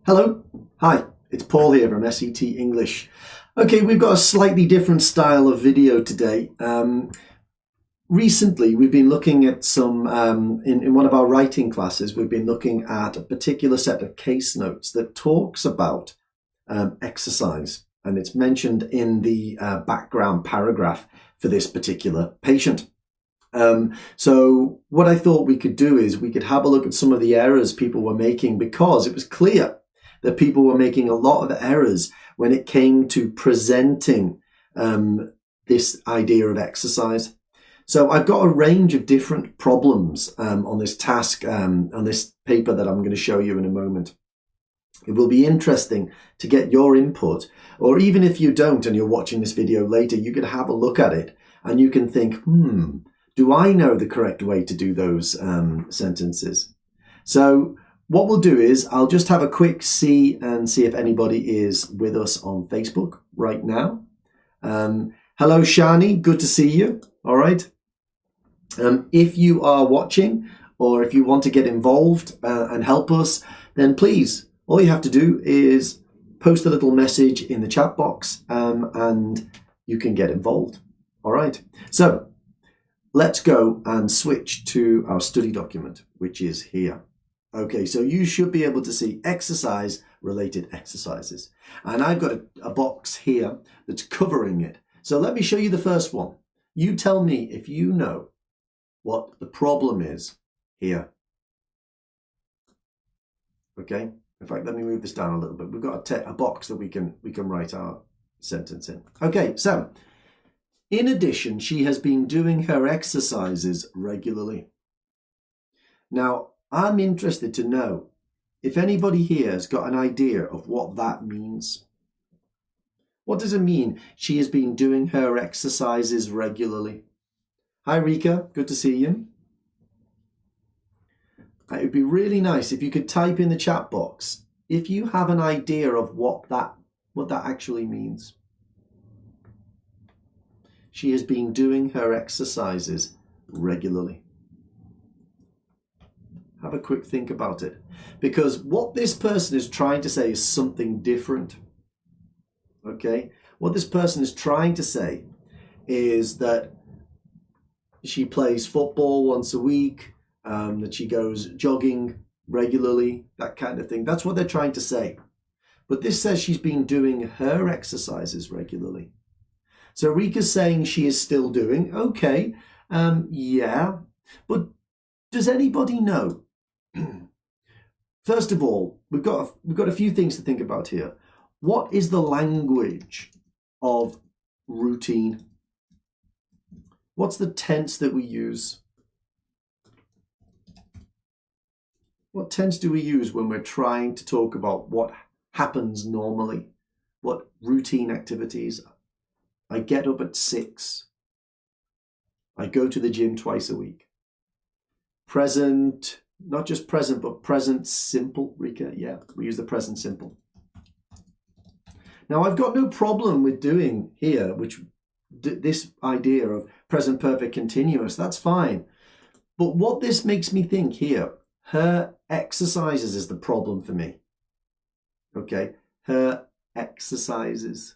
Hello, hi, it's Paul here from SET English. Okay, we've got a slightly different style of video today. Recently, we've been looking at some, in one of our writing classes, we've been looking at a particular set of case notes that talks about exercise, and it's mentioned in the background paragraph for this particular patient. So what I thought we could do is we could have a look at some of the errors people were making, because it was clear that people were making a lot of errors when it came to presenting this idea of exercise. So I've got a range of different problems on this task, on this paper that I'm going to show you in a moment. It will be interesting to get your input, or even if you don't and you're watching this video later, you could have a look at it and you can think, do I know the correct way to do those sentences? So what we'll do is I'll just have a quick see if anybody is with us on Facebook right now. Hello, Shani. Good to see you. All right. If you are watching, or if you want to get involved and help us, then please, all you have to do is post a little message in the chat box and you can get involved. All right. So let's go and switch to our study document, which is here. Okay, so you should be able to see exercise-related exercises. And I've got a box here that's covering it. So let me show you the first one. You tell me if you know what the problem is here. Okay, in fact, let me move this down a little bit. We've got a box that we can write our sentence in. Okay, so in addition, she has been doing her exercises regularly. Now, I'm interested to know if anybody here has got an idea of what that means. What does it mean she has been doing her exercises regularly? Hi, Rika. Good to see you. It would be really nice if you could type in the chat box if you have an idea of what that actually means. She has been doing her exercises regularly. Have a quick think about it, because what this person is trying to say is something different. Okay, what this person is trying to say is that she plays football once a week, that she goes jogging regularly, that kind of thing. That's what they're trying to say. But this says she's been doing her exercises regularly. So Rika's saying she is still doing. Okay, yeah, but does anybody know? First of all, we've got a few things to think about here. What is the language of routine? What's the tense that we use? What tense do we use when we're trying to talk about what happens normally? What routine activities? I get up at 6. I go to the gym twice a week. Present. Not just present, but present simple, Rika. Yeah, we use the present simple. Now, I've got no problem with doing here, this idea of present perfect continuous. That's fine. But what this makes me think here, her exercises is the problem for me. Okay, her exercises.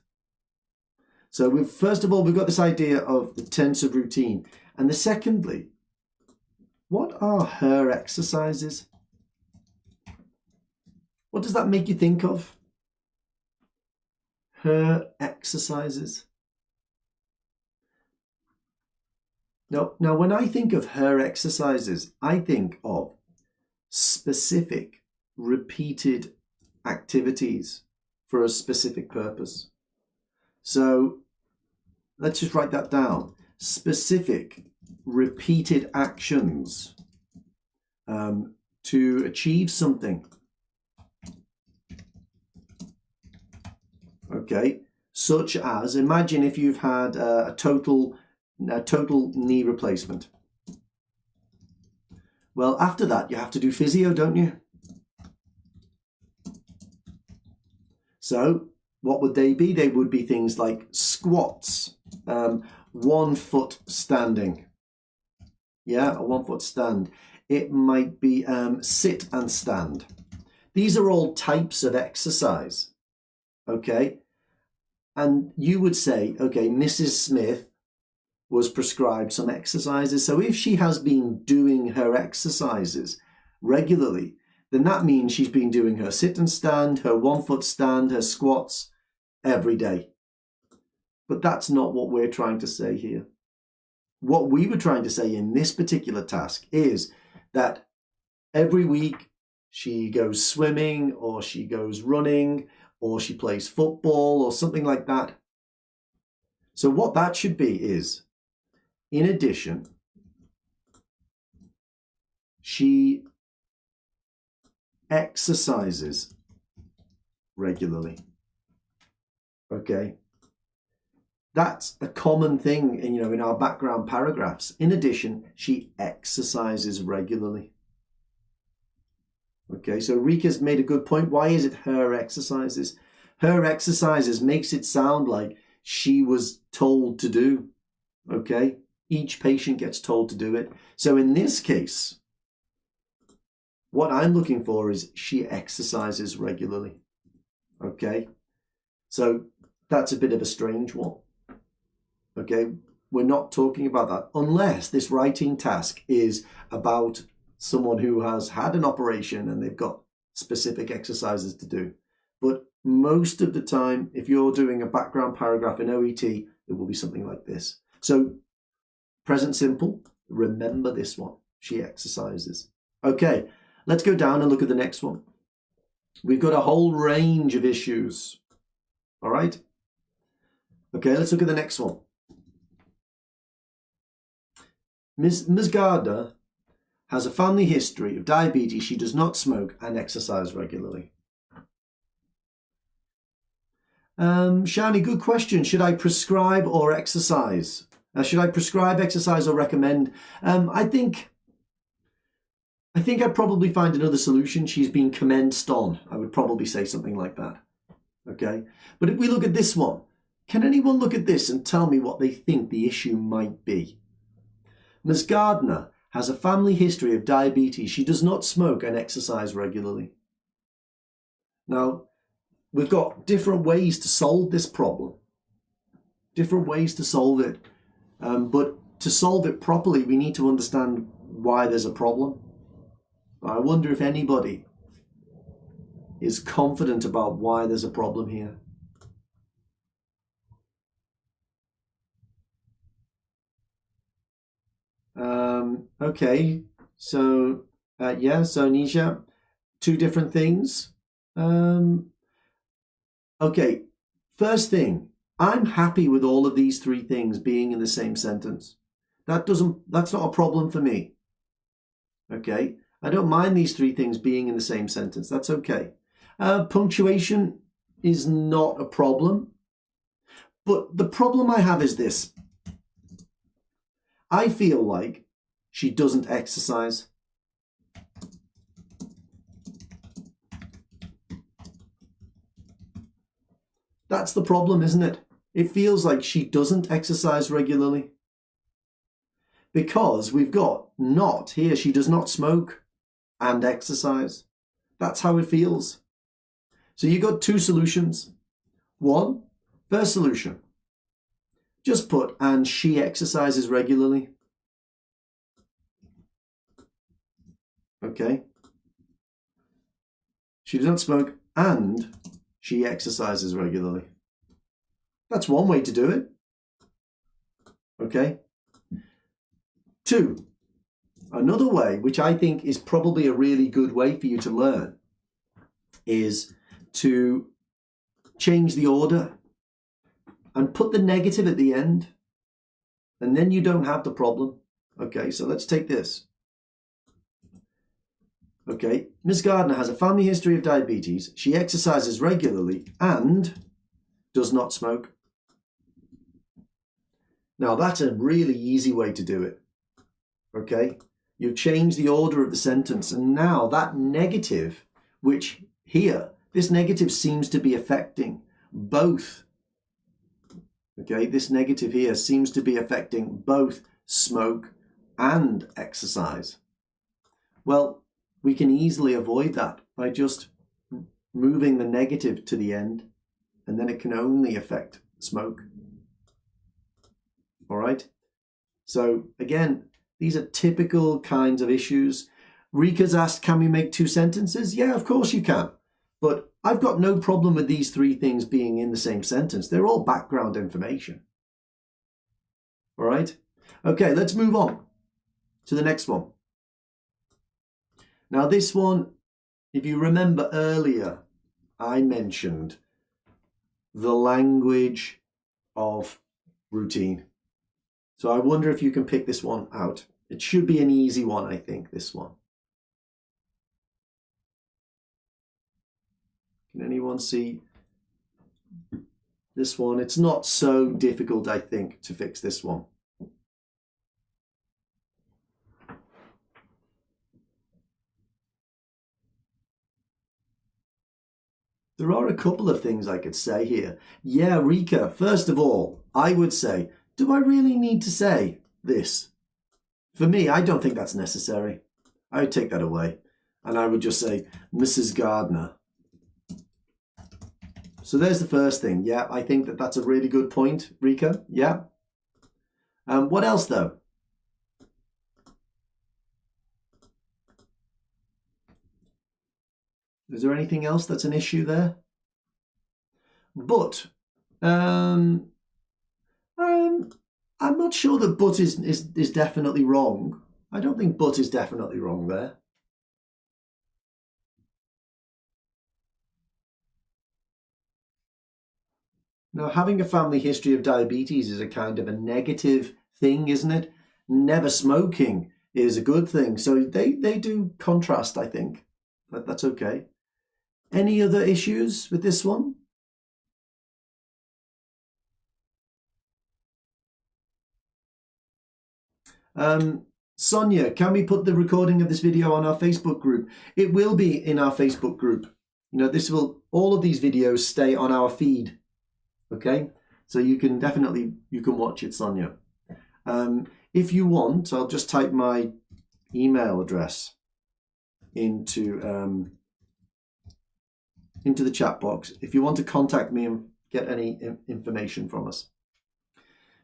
So first of all, we've got this idea of the tense of routine. And secondly, what are her exercises? What does that make you think of? Her exercises. Now, when I think of her exercises, I think of specific, repeated activities for a specific purpose. So let's just write that down. Specific, repeated actions to achieve something. Okay, such as, imagine if you've had a total knee replacement. Well, after that, you have to do physio, don't you? So what would they be? They would be things like squats, 1 foot standing. Yeah, a 1 foot stand. It might be sit and stand. These are all types of exercise, okay? And you would say, okay, Mrs. Smith was prescribed some exercises. So if she has been doing her exercises regularly, then that means she's been doing her sit and stand, her 1 foot stand, her squats every day. But that's not what we're trying to say here. What we were trying to say in this particular task is that every week she goes swimming, or she goes running, or she plays football or something like that. So what that should be is, in addition, she exercises regularly. Okay. That's a common thing in our background paragraphs. In addition, she exercises regularly. Okay, so Rika's made a good point. Why is it her exercises? Her exercises makes it sound like she was told to do. Okay, each patient gets told to do it. So in this case, what I'm looking for is she exercises regularly. Okay, so that's a bit of a strange one. Okay, we're not talking about that unless this writing task is about someone who has had an operation and they've got specific exercises to do. But most of the time, if you're doing a background paragraph in OET, it will be something like this. So present simple, remember this one. She exercises. Okay, let's go down and look at the next one. We've got a whole range of issues. All right. Okay, let's look at the next one. Ms. Gardner has a family history of diabetes. She does not smoke and exercise regularly. Shani, good question. Should I prescribe or exercise? Should I prescribe exercise or recommend? I think I'd probably find another solution. She's been commenced on. I would probably say something like that. Okay. But if we look at this one, can anyone look at this and tell me what they think the issue might be? Ms. Gardner has a family history of diabetes. She does not smoke and exercise regularly. Now, we've got different ways to solve this problem. Different ways to solve it. But to solve it properly, we need to understand why there's a problem. I wonder if anybody is confident about why there's a problem here. Okay, so so Nisha, two different things. Okay, first thing, I'm happy with all of these three things being in the same sentence. That's not a problem for me. Okay, I don't mind these three things being in the same sentence. That's okay. Punctuation is not a problem. But the problem I have is this. I feel like she doesn't exercise. That's the problem, isn't it? It feels like she doesn't exercise regularly. Because we've got not here. She does not smoke and exercise. That's how it feels. So you got two solutions. One, first solution. Just put, and she exercises regularly. Okay. She does not smoke and she exercises regularly. That's one way to do it. Okay. Two, another way, which I think is probably a really good way for you to learn, is to change the order and put the negative at the end. And then you don't have the problem. Okay, so let's take this. Okay, Ms. Gardner has a family history of diabetes. She exercises regularly and does not smoke. Now, that's a really easy way to do it. Okay, you change the order of the sentence, and now that negative, which here, this negative seems to be affecting both. Okay, this negative here seems to be affecting both smoke and exercise. Well, we can easily avoid that by just moving the negative to the end, and then it can only affect smoke. All right. So again, these are typical kinds of issues. Rika's asked, can we make 2 sentences? Yeah, of course you can. But I've got no problem with these 3 things being in the same sentence. They're all background information. All right. Okay, let's move on to the next one. Now this one, if you remember earlier, I mentioned the language of routine. So I wonder if you can pick this one out. It should be an easy one, I think, this one. Can anyone see this one? It's not so difficult, I think, to fix this one. There are a couple of things I could say here. Yeah, Rika, first of all, I would say, do I really need to say this? For me, I don't think that's necessary. I would take that away. And I would just say, Mrs. Gardner. So there's the first thing. Yeah, I think that that's a really good point, Rika. Yeah. What else, though? Is there anything else that's an issue there? But I'm not sure that but is definitely wrong. I don't think but is definitely wrong there. Now, having a family history of diabetes is a kind of a negative thing, isn't it? Never smoking is a good thing. So they do contrast, I think. But that's okay. Any other issues with this one? Sonia, can we put the recording of this video on our Facebook group? It will be in our Facebook group. You know, all of these videos stay on our feed. Okay, so you can watch it, Sonia. If you want, I'll just type my email address into the chat box if you want to contact me and get any information from us.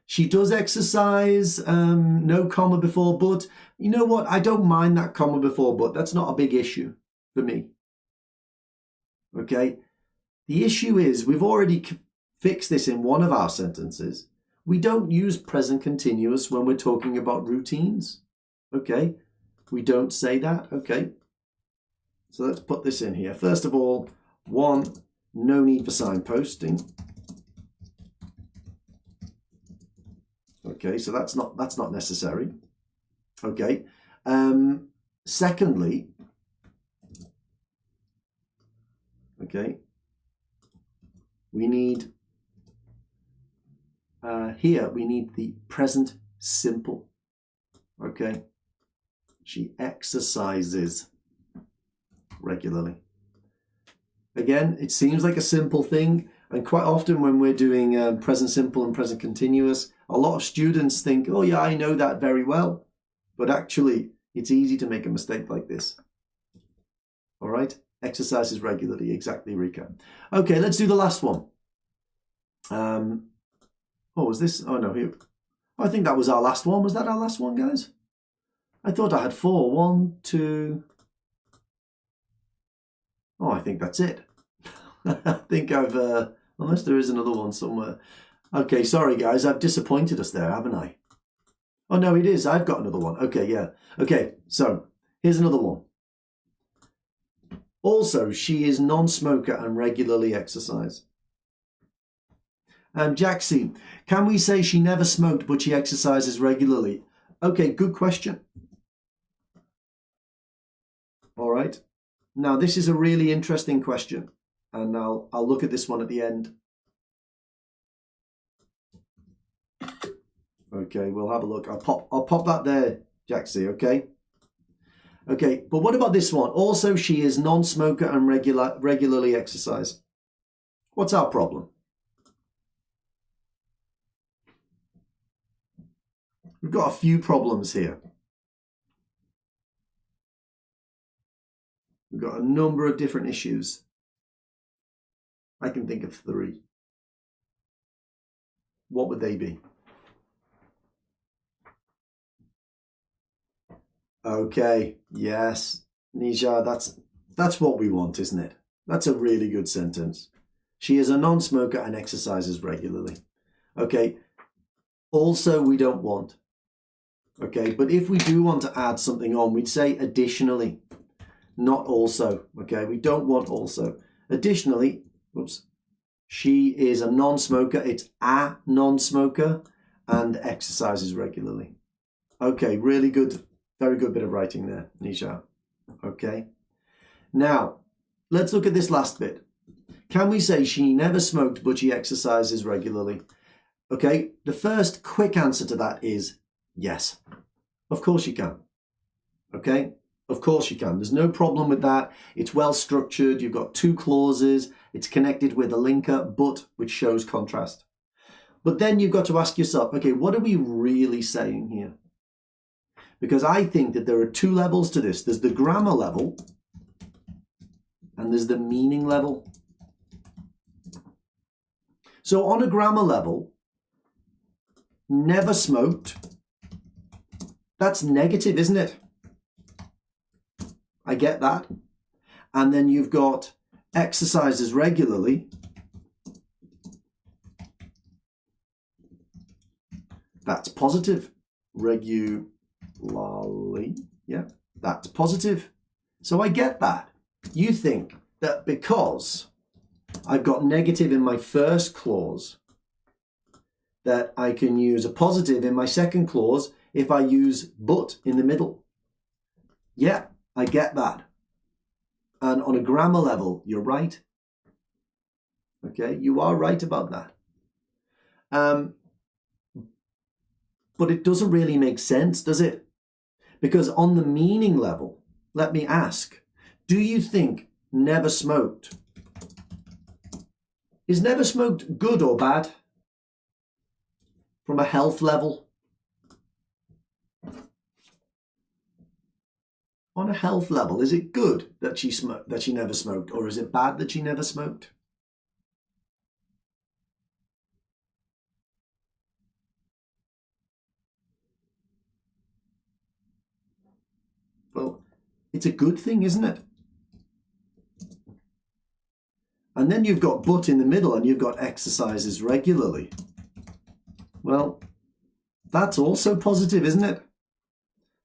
She does exercise, no comma before but. You know what? I don't mind that comma before but. That's not a big issue for me. Okay? The issue is we've already fixed this in one of our sentences. We don't use present continuous when we're talking about routines. Okay? We don't say that. Okay? So let's put this in here. First of all, 1, no need for signposting. Okay, so that's not necessary. Okay. Secondly, okay, we need here we need the present simple. Okay. She exercises regularly. Again, it seems like a simple thing, and quite often when we're doing present simple and present continuous, a lot of students think, oh yeah, I know that very well. But actually, it's easy to make a mistake like this. All right? Exercises regularly. Exactly, Rika. Okay, let's do the last one. Was this? Oh, no. Here. I think that was our last one. Was that our last one, guys? I thought I had 4. 1, 2. Oh, I think that's it. I think I've, unless there is another one somewhere. Okay, sorry guys, I've disappointed us there, haven't I? Oh no, it is. I've got another one. Okay, yeah. Okay, so here's another one. Also, she is non-smoker and regularly exercise. Jaxie, can we say she never smoked but she exercises regularly? Okay, good question. All right. Now, this is a really interesting question, and I'll look at this one at the end. Okay, we'll have a look. I'll pop that there, Jaxie, okay? Okay, but what about this one? Also, she is non-smoker and regularly exercise. What's our problem? We've got a few problems here. We've got a number of different issues. I can think of 3. What would they be? Okay, yes, Nisha, that's what we want, isn't it? That's a really good sentence. She is a non-smoker and exercises regularly. Okay, also we don't want. Okay, but if we do want to add something on, we'd say additionally, not also. Okay, we don't want also. Additionally, oops, she is a non-smoker. It's a non-smoker and exercises regularly. Okay, really good. Very good bit of writing there, Nisha. Okay. Now, let's look at this last bit. Can we say she never smoked, but she exercises regularly? Okay, the first quick answer to that is yes. Of course you can. Okay, of course you can. There's no problem with that. It's well structured. You've got 2 clauses. It's connected with a linker, but which shows contrast. But then you've got to ask yourself, okay, what are we really saying here? Because I think that there are 2 levels to this. There's the grammar level and there's the meaning level. So on a grammar level, never smoked, that's negative, isn't it? I get that. And then you've got exercises regularly. That's positive. Regularly. Yeah, that's positive. So I get that. You think that because I've got negative in my first clause, that I can use a positive in my second clause if I use but in the middle. Yeah, I get that. And on a grammar level, you're right. Okay, you are right about that. But it doesn't really make sense, does it? Because on the meaning level, let me ask, do you think never smoked? Is never smoked good or bad? From a health level? On a health level, is it good that she never smoked, or is it bad that she never smoked? Well, it's a good thing, isn't it? And then you've got but in the middle and you've got exercises regularly. Well, that's also positive, isn't it?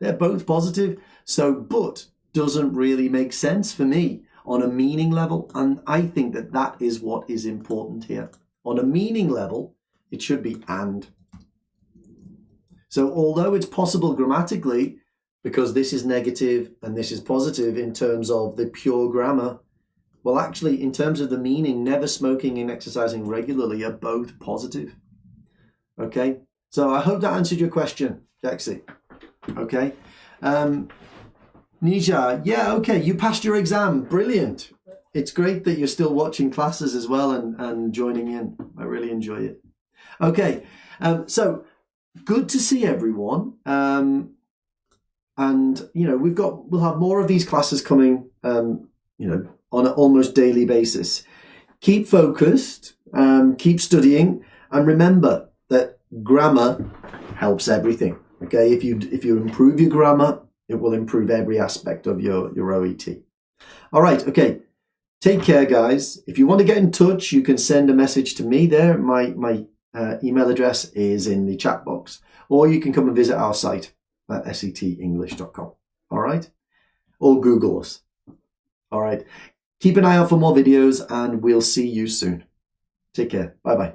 They're both positive. So but doesn't really make sense for me on a meaning level. And I think that that is what is important here. On a meaning level, it should be and. So although it's possible grammatically, because this is negative and this is positive in terms of the pure grammar, well, actually, in terms of the meaning, never smoking and exercising regularly are both positive. Okay, so I hope that answered your question, Dexy. Okay, Nisha, yeah, okay, you passed your exam. Brilliant. It's great that you're still watching classes as well and joining in. I really enjoy it. Okay, so good to see everyone. And you know, we'll have more of these classes coming. You know, on an almost daily basis. Keep focused, keep studying, and remember that grammar helps everything. Okay, if you improve your grammar, it will improve every aspect of your OET. All right, okay. Take care, guys. If you want to get in touch, you can send a message to me there. My email address is in the chat box, or you can come and visit our site at setenglish.com. All right, or Google us. All right. Keep an eye out for more videos and we'll see you soon. Take care. Bye-bye.